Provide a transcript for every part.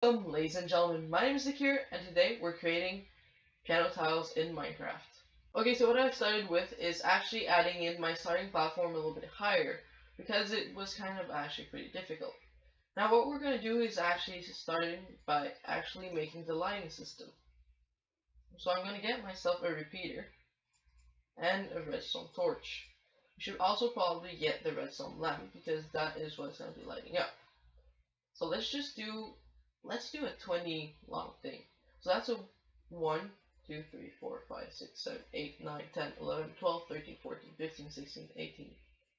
Ladies and gentlemen, my name is Takir, and today we're creating piano tiles in Minecraft. Okay, so what I've started with is actually adding in my starting platform a little bit higher, because it was kind of actually pretty difficult. Now what we're going to do is actually starting by actually making the lighting system. So I'm going to get myself a repeater and a redstone torch. You should also probably get the redstone lamp, because that is what's going to be lighting up. So let's do a 20 long thing. So that's a 1, 2, 3, 4, 5, 6, 7, 8, 9, 10, 11, 12, 13, 14, 15, 16, 18,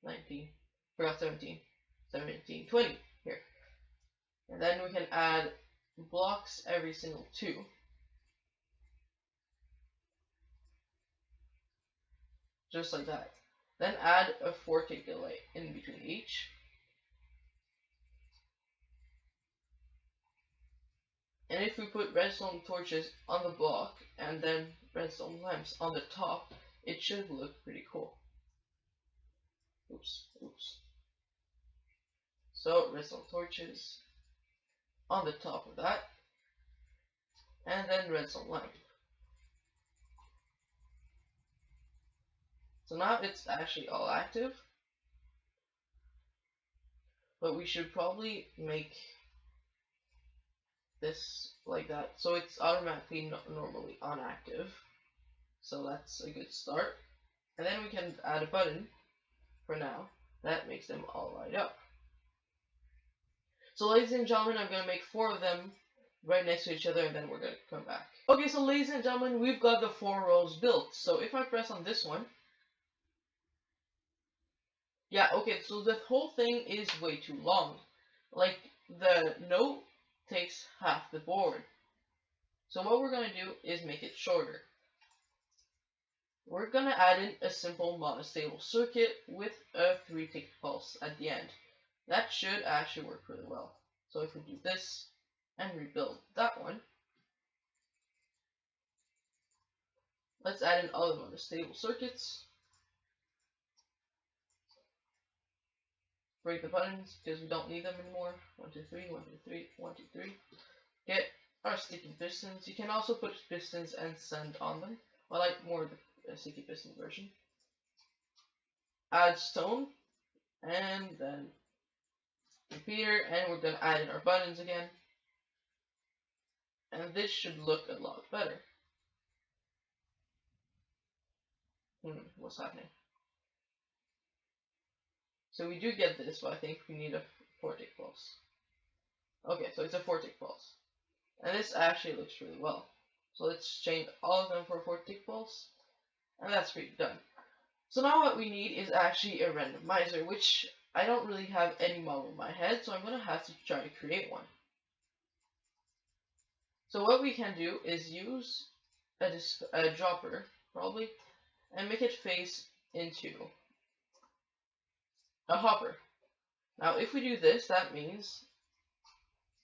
19, forgot 17, 17, 20 here. And then we can add blocks every single 2. Just like that. Then add a 4-tick delay in between each. And if we put redstone torches on the block and then redstone lamps on the top, it should look pretty cool. Oops. So redstone torches on the top of that, and then redstone lamp. So now it's actually all active, but we should probably make this like that, so it's automatically normally unactive. So that's a good start. And then we can add a button for now that makes them all light up. So ladies and gentlemen, I'm going to make 4 of them right next to each other, and then we're going to come back. Okay, so ladies and gentlemen, we've got the 4 rows built. So if I press on this one, yeah, okay, so the whole thing is way too long. Like, the note takes half the board. So what we're going to do is make it shorter. We're going to add in a simple monostable circuit with a 3-tick pulse at the end. That should actually work really well. So if we do this and rebuild that one, let's add in other monostable circuits. Break the buttons because we don't need them anymore. 1, 2, 3, 1, 2, 3, 1, 2, 3. Get our sticky pistons. You can also put pistons and sand on them. I like more the sticky piston version. Add stone, and then repeater, and we're going to add in our buttons again. And this should look a lot better. What's happening? So we do get this, but I think we need a 4-tick pulse. Okay, so it's a 4-tick pulse. And this actually looks really well. So let's change all of them for a 4-tick pulse. And that's pretty done. So now what we need is actually a randomizer, which I don't really have any model in my head, so I'm going to have to try to create one. So what we can do is use a dropper, probably, and make it face into a hopper. Now if we do this, that means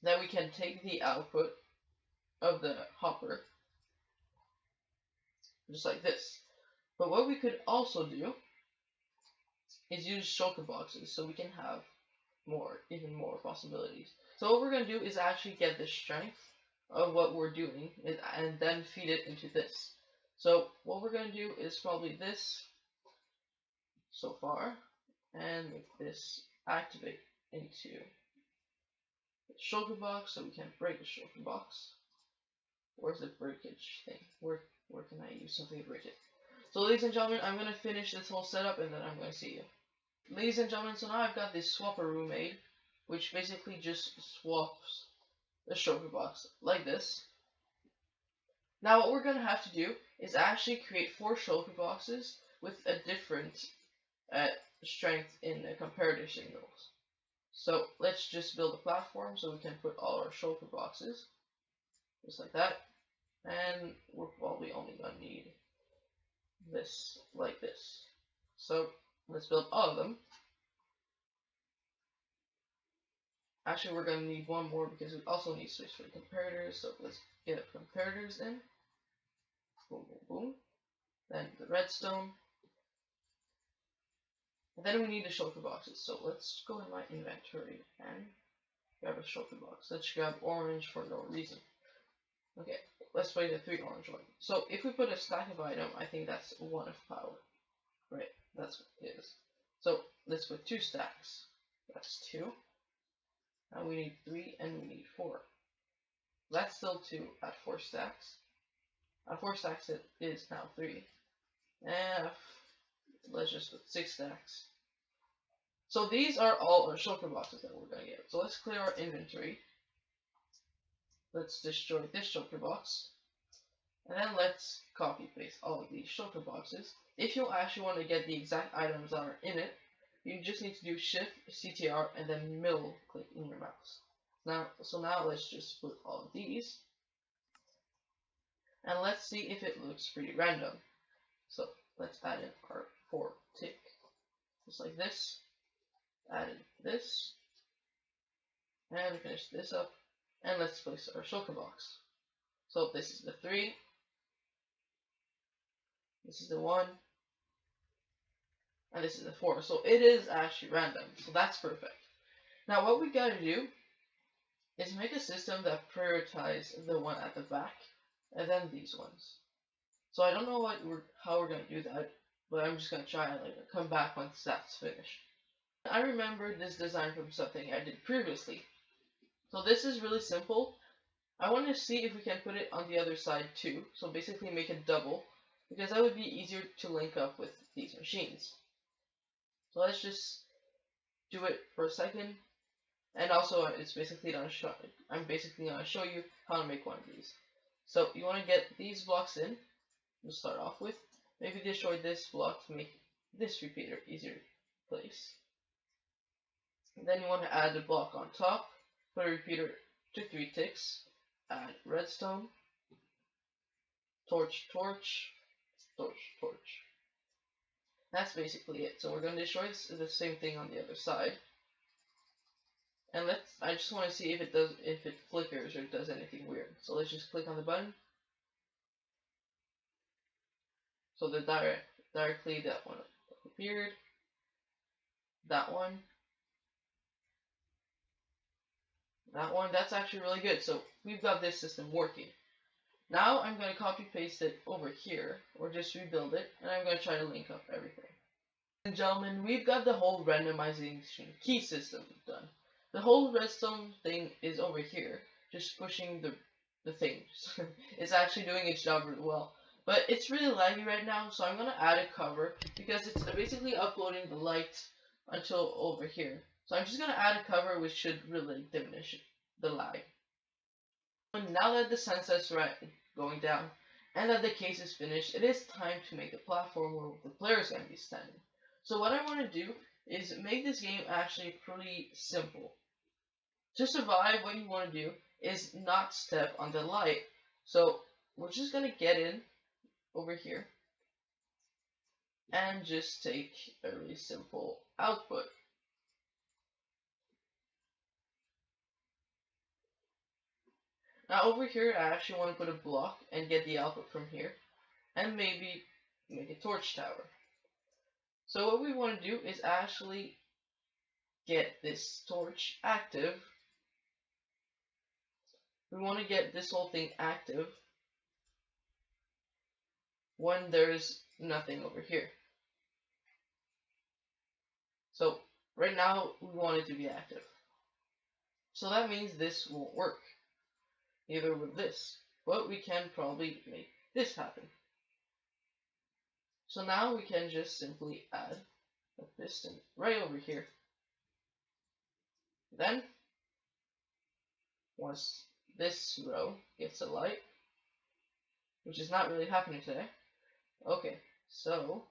that we can take the output of the hopper just like this. But what we could also do is use shulker boxes, so we can have even more possibilities. So what we're going to do is actually get the strength of what we're doing and then feed it into this. So what we're going to do is probably this so far, and make this activate into the shulker box so we can break the shulker box. Where's the breakage thing? Where can I use something to break it? So ladies and gentlemen, I'm going to finish this whole setup and then I'm going to see you. Ladies and gentlemen, so now I've got this swapperoo made, which basically just swaps the shulker box like this. Now what we're going to have to do is actually create 4 shulker boxes with a different strength in the comparator signals. So let's just build a platform so we can put all our shulker boxes, just like that. And we're probably only going to need this, like this. So let's build all of them. Actually, we're going to need one more because we also need space for the comparators. So let's get comparators in. Boom, boom, boom. Then the redstone. And then we need the shulker boxes. So let's go in my inventory and grab a shulker box. Let's grab orange for no reason. Okay, let's play the 3 orange one. So if we put a stack of item, I think that's 1 of power. Right, that's what it is. So let's put 2 stacks. That's 2. Now we need 3 and we need 4. That's still 2 at 4 stacks. At 4 stacks it is now 3. And let's just put 6 stacks. So these are all our shulker boxes that we're gonna get. So let's clear our inventory. Let's destroy this shulker box. And then let's copy paste all of these shulker boxes. If you actually want to get the exact items that are in it, you just need to do Shift, CTR, and then middle click in your mouse. Now let's just put all of these. And let's see if it looks pretty random. So let's add in our 4 tick. Just like this. Add in this. And finish this up. And let's place our shulker box. So this is the 3. This is the 1. And this is the 4. So it is actually random. So that's perfect. Now what we gotta do is make a system that prioritizes the one at the back and then these ones. So I don't know how we're gonna do that, but I'm just gonna try and later. Come back once that's finished. I remember this design from something I did previously. So this is really simple. I want to see if we can put it on the other side too. So basically make it double, because that would be easier to link up with these machines. So let's just do it for a second. And also it's basically I'm basically gonna show you how to make one of these. So you want to get these blocks in. We'll start off with. Maybe destroy this block to make this repeater easier to place. And then you want to add the block on top. Put a repeater to 3 ticks. Add redstone. Torch, torch, torch, torch. That's basically it. So we're going to destroy the same thing on the other side. And I just want to see if it flickers or does anything weird. So let's just click on the button. So the directly that one appeared. That one. That one. That's actually really good. So we've got this system working. Now I'm going to copy paste it over here, or just rebuild it, and I'm going to try to link up everything. And gentlemen, we've got the whole randomization key system done. The whole redstone thing is over here, just pushing the things. It's actually doing its job really well. But it's really laggy right now, so I'm going to add a cover, because it's basically uploading the light until over here. So I'm just going to add a cover which should really diminish the lag. And now that the sunset's going down, and that the case is finished, it is time to make the platform where the player is going to be standing. So what I want to do is make this game actually pretty simple. To survive, what you want to do is not step on the light. So we're just going to get in over here and just take a really simple output. Now over here I actually want to put a block and get the output from here, and maybe make a torch tower. So what we want to do is actually get this torch active. We want to get this whole thing active when there's nothing over here. So right now we want it to be active. So that means this won't work, neither with this, but we can probably make this happen. So now we can just simply add a piston right over here. Then, once this row gets a light, which is not really happening today. Okay, so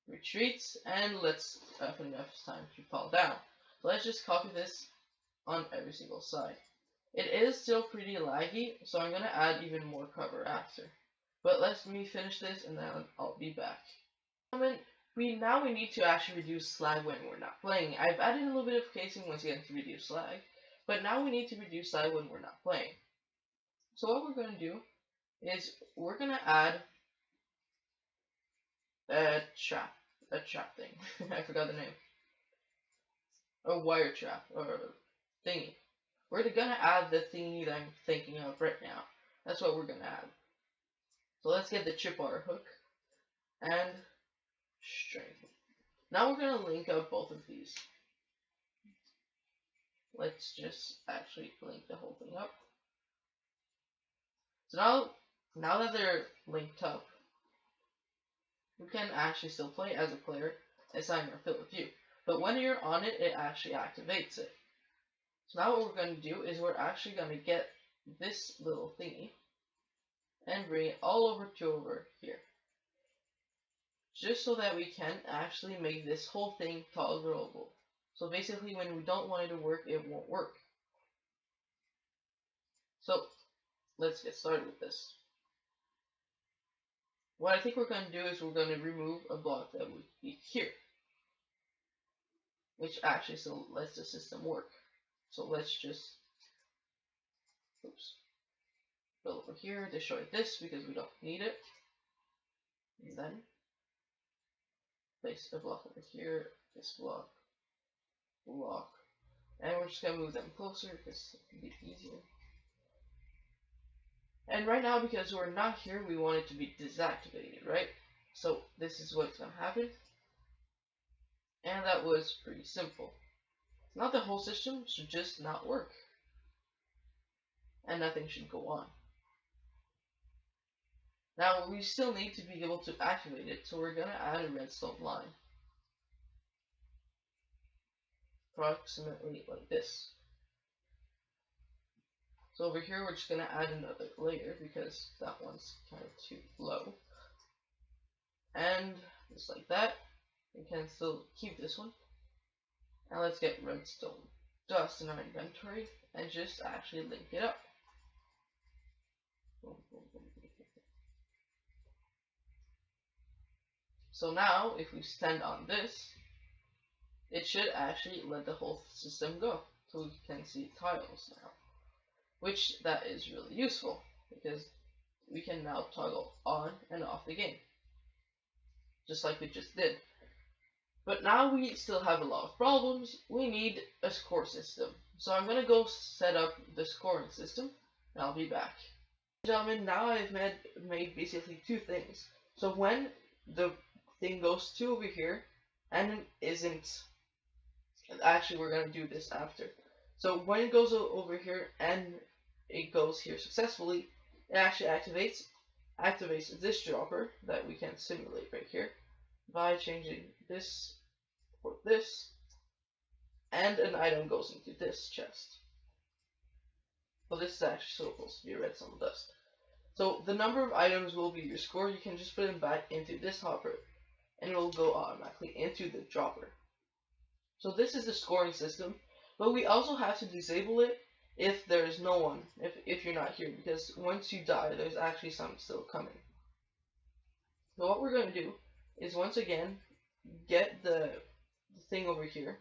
retreats, and let's have enough time to fall down. So let's just copy this on every single side. It is still pretty laggy, so I'm going to add even more cover after. But let me finish this and then I'll be back. We need to actually reduce lag when we're not playing. I've added a little bit of casing once again to reduce lag, but now we need to reduce lag when we're not playing. So what we're going to do is we're going to add a trap thing. I forgot the name. A wire trap or thingy. we're gonna add the thingy that I'm thinking of right now. That's what we're gonna add. So let's get the chipwire hook and strength. Now we're gonna link up both of these. Let's just actually link the whole thing up. So now that they're linked up, you can actually still play as a player, assign your fill of view. But when you're on it, it actually activates it. So now what we're going to do is we're actually going to get this little thingy and bring it all over here. Just so that we can actually make this whole thing togglable. So basically when we don't want it to work, it won't work. So let's get started with this. What I think we're going to do is we're going to remove a block that would be here, which actually still lets the system work. So let's just, go over here, destroy this because we don't need it, and then place a block over here, this block, and we're just going to move them closer because it can be easier. And right now, because we're not here, we want it to be deactivated, right? So this is what's going to happen. And that was pretty simple. Not the whole system should just not work. And nothing should go on. Now we still need to be able to activate it, so we're going to add a redstone line. Approximately like this. So over here we're just going to add another layer because that one's kind of too low. And just like that, we can still keep this one. Now let's get redstone dust in our inventory and just actually link it up. So now if we stand on this, it should actually let the whole system go. So we can see tiles now. Which that is really useful because we can now toggle on and off the game. Just like we just did. But now we still have a lot of problems. We need a score system. So I'm going to go set up the scoring system and I'll be back. Gentlemen, now I've made basically two things. So when the thing goes to over here and isn't, actually we're going to do this after. So when it goes over here and it goes here successfully, it actually activates this dropper that we can simulate right here by changing this for this, and an item goes into this chest. So this is actually supposed to be redstone dust. So the number of items will be your score. You can just put them back into this hopper and it will go automatically into the dropper. So this is the scoring system, but we also have to disable it if there is no one, if you're not here, because once you die, there's actually some still coming. So what we're going to do is once again get the thing over here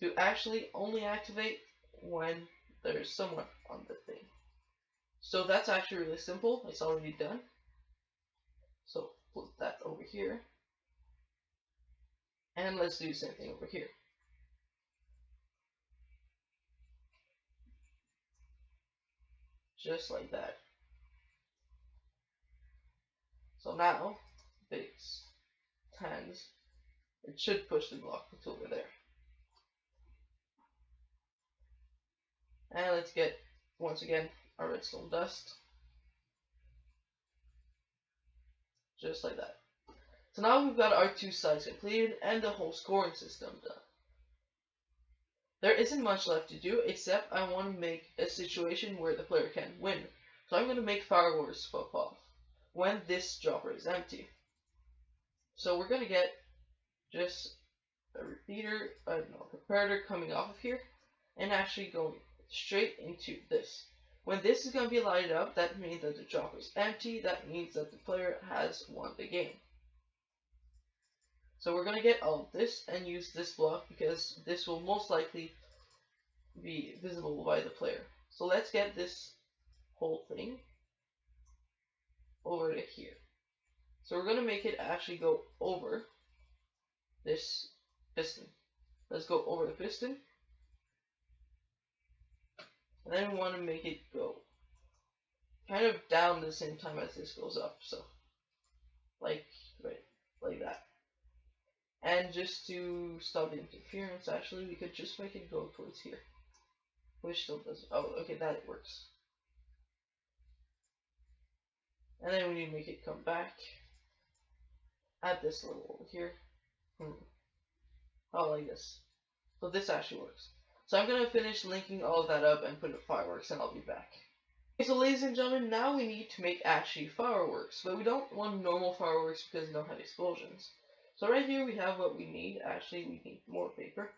to actually only activate when there's someone on the thing. So that's actually really simple. It's already done. So put that over here. And let's do the same thing over here. Just like that. So now, base, tens, it should push the block that's over there. And let's get, once again, our redstone dust. Just like that. So now we've got our two sides completed and the whole scoring system done. There isn't much left to do, except I want to make a situation where the player can win. So I'm going to make fireworks pop off when this dropper is empty. So we're going to get just a repeater, comparator coming off of here, and actually going straight into this. When this is going to be lighted up, that means that the dropper is empty. That means that the player has won the game. So we're going to get all of this and use this block because this will most likely be visible by the player. So let's get this whole thing over to here. So we're going to make it actually go over this piston. Let's go over the piston And then we want to make it go kind of down the same time as this goes up. So, like, right, like that. And just to stop the interference, actually, we could just make it go towards here. Which still doesn't. Oh, okay, that works. And then we need to make it come back at this level over here. Oh, like this. So this actually works. So I'm going to finish linking all of that up and put in fireworks, and I'll be back. Okay, so ladies and gentlemen, now we need to make actually fireworks. But we don't want normal fireworks because they don't have explosions. So right here we have what we need. Actually, we need more paper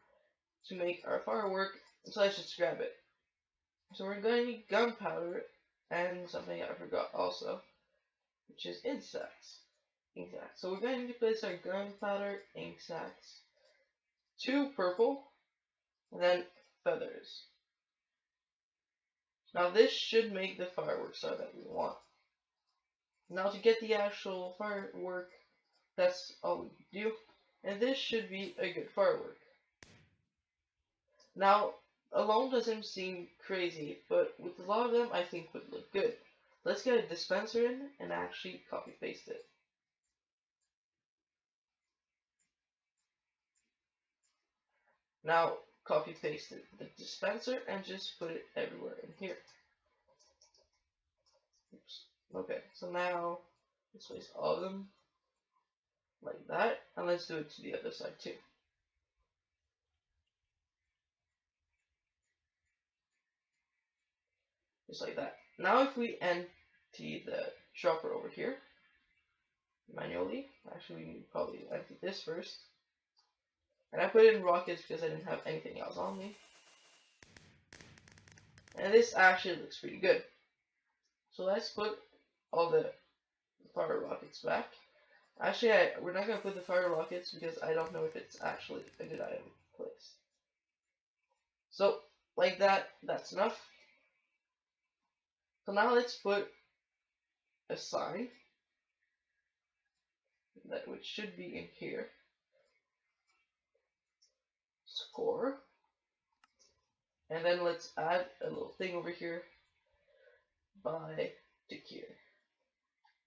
to make our firework. So let's just grab it. So we're going to need gunpowder and something I forgot also, which is ink sacs. So we're going to need to place our gunpowder, ink sacs, 2 purple, and then feathers. Now this should make the firework star that we want. Now to get the actual firework, that's all we do. And this should be a good firework. Now, alone doesn't seem crazy, but with a lot of them I think would look good. Let's get a dispenser in and actually copy paste it. Now copy paste the dispenser and just put it everywhere in here. Oops. Okay, so now let's place all of them like that, and let's do it to the other side too. Just like that. Now if we empty the dropper over here manually, actually we need to probably empty this first. And I put it in rockets because I didn't have anything else on me. And this actually looks pretty good. So let's put all the fire rockets back. Actually, we're not going to put the fire rockets because I don't know if it's actually a good item place. So, like that, that's enough. So now let's put a sign, which should be in here. Score. And then let's add a little thing over here by Takir.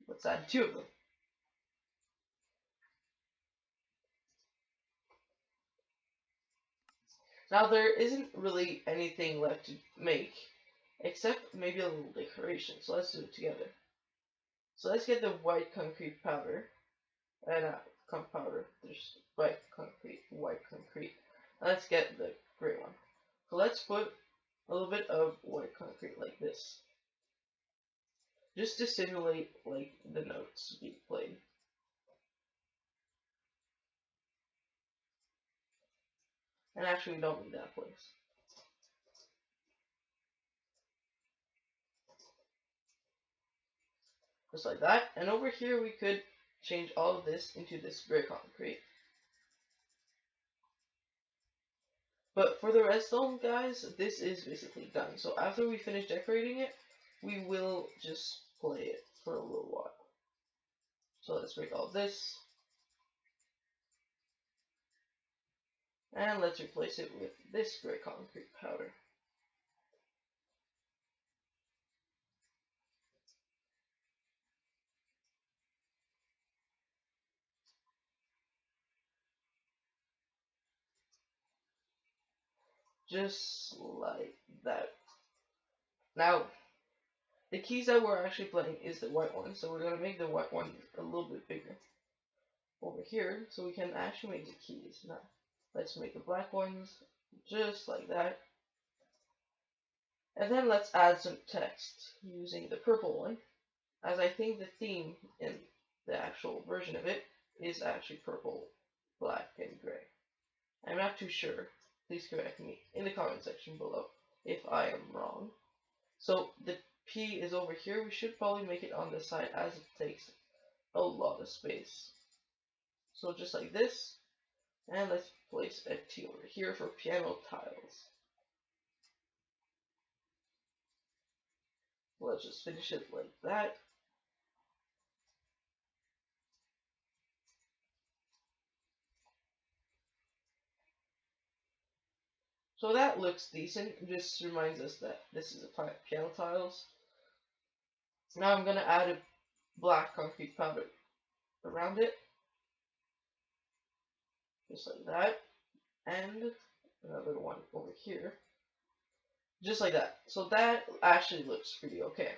Let's add 2 of them. Now there isn't really anything left to make, except maybe a little decoration, so let's do it together. So let's get the white concrete powder, powder, there's white concrete. Let's get the gray one. So let's put a little bit of white concrete like this, just to simulate like the notes being played. And actually we don't need that place. Just like that. And over here we could change all of this into this gray concrete. But for the redstone, guys, this is basically done. So after we finish decorating it, we will just play it for a little while. So let's break all this. And let's replace it with this gray concrete powder. Just like that. Now, the keys that we're actually playing is the white one, so we're going to make the white one a little bit bigger over here, so we can actually make the keys. Now, let's make the black ones just like that. And then let's add some text using the purple one, as I think the theme in the actual version of it is actually purple, black, and gray. I'm not too sure. Please correct me in the comment section below if I am wrong. So the P is over here. We should probably make it on the side as it takes a lot of space. So just like this. And let's place a T over here for piano tiles. Let's just finish it like that. So that looks decent. It just reminds us that this is a piano tiles. Now I'm gonna add a black concrete powder around it, just like that, and another one over here, just like that. So that actually looks pretty okay.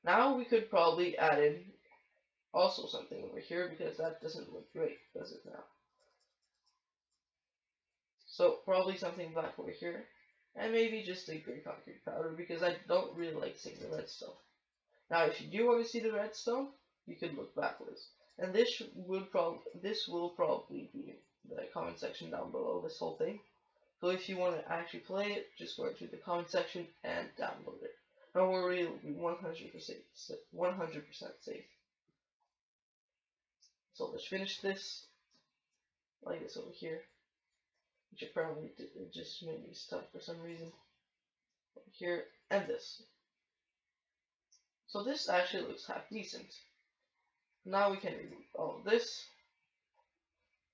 Now we could probably add in also something over here because that doesn't look great, does it now? So probably something black over here, and maybe just a gray concrete powder because I don't really like seeing the redstone. Now, if you do want to see the redstone, you could look backwards, and this will probably be in the comment section down below. This whole thing. So if you want to actually play it, just go into the comment section and download it. Don't worry, it will be 100% safe. So let's finish this like this over here, which apparently it just made me stuck for some reason. Over here and this. So this actually looks half decent. Now we can remove all of this,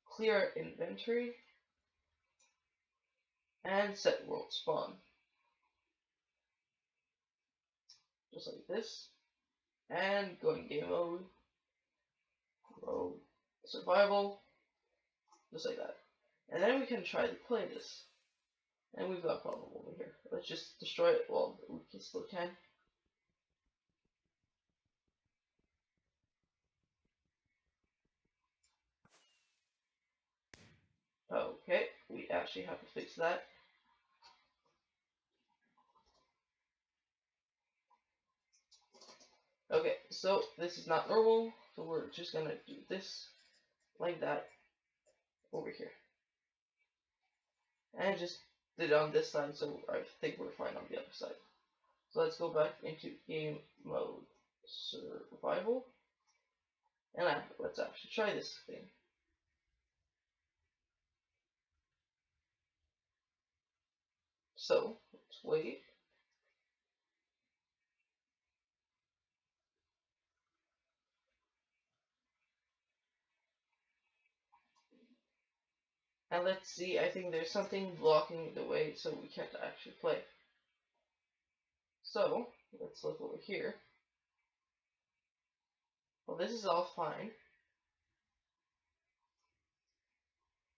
clear our inventory, and set world spawn. Just like this. And go in game mode, survival, just like that. And then we can try to play this. And we've got a problem over here. Let's just destroy it. Well, we still can. Okay, we actually have to fix that. Okay, so this is not normal, so we're just gonna do this like that over here. And just did it on this side, so I think we're fine on the other side. So let's go back into game mode survival. And let's actually try this thing. So, let's wait. And let's see, I think there's something blocking the way so we can't actually play. So, let's look over here. Well, this is all fine.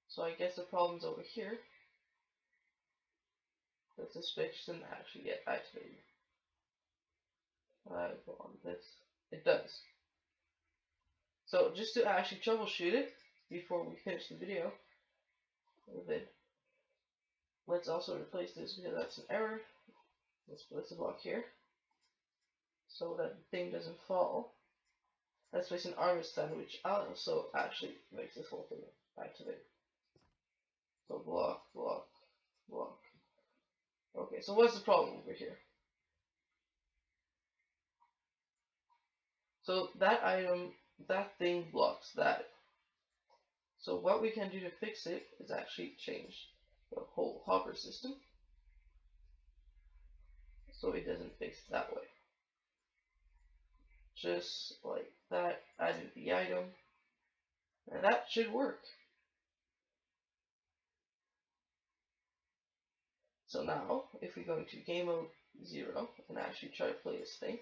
So I guess the problem's over here. That this switch doesn't actually get activated. Go on this. It does. So just to actually troubleshoot it before we finish the video, let's also replace this because that's an error. Let's place a block here so that the thing doesn't fall. Let's place an armor stand, which also actually makes this whole thing activate. So block, block, block. Okay, so what's the problem over here? So that item, that thing blocks that. So what we can do to fix it is actually change the whole hopper system so it doesn't fix it that way. Just like that, adding the item, and that should work. So now, if we go into game mode 0 and actually try to play this thing,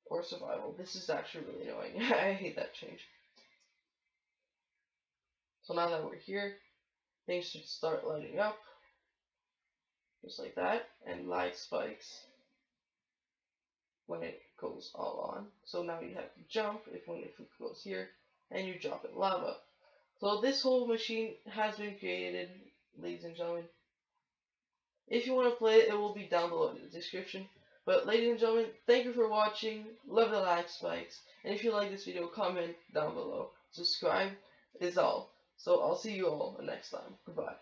or survival, this is actually really annoying. I hate that change. So now that we're here, things should start lighting up, just like that, and light spikes when it goes all on. So now you have to jump if it goes here, and you drop in lava. So this whole machine has been created, ladies and gentlemen. If you want to play it, it will be down below in the description. But ladies and gentlemen, thank you for watching. Love the like spikes. And if you like this video, comment down below. Subscribe is all. So I'll see you all next time. Goodbye.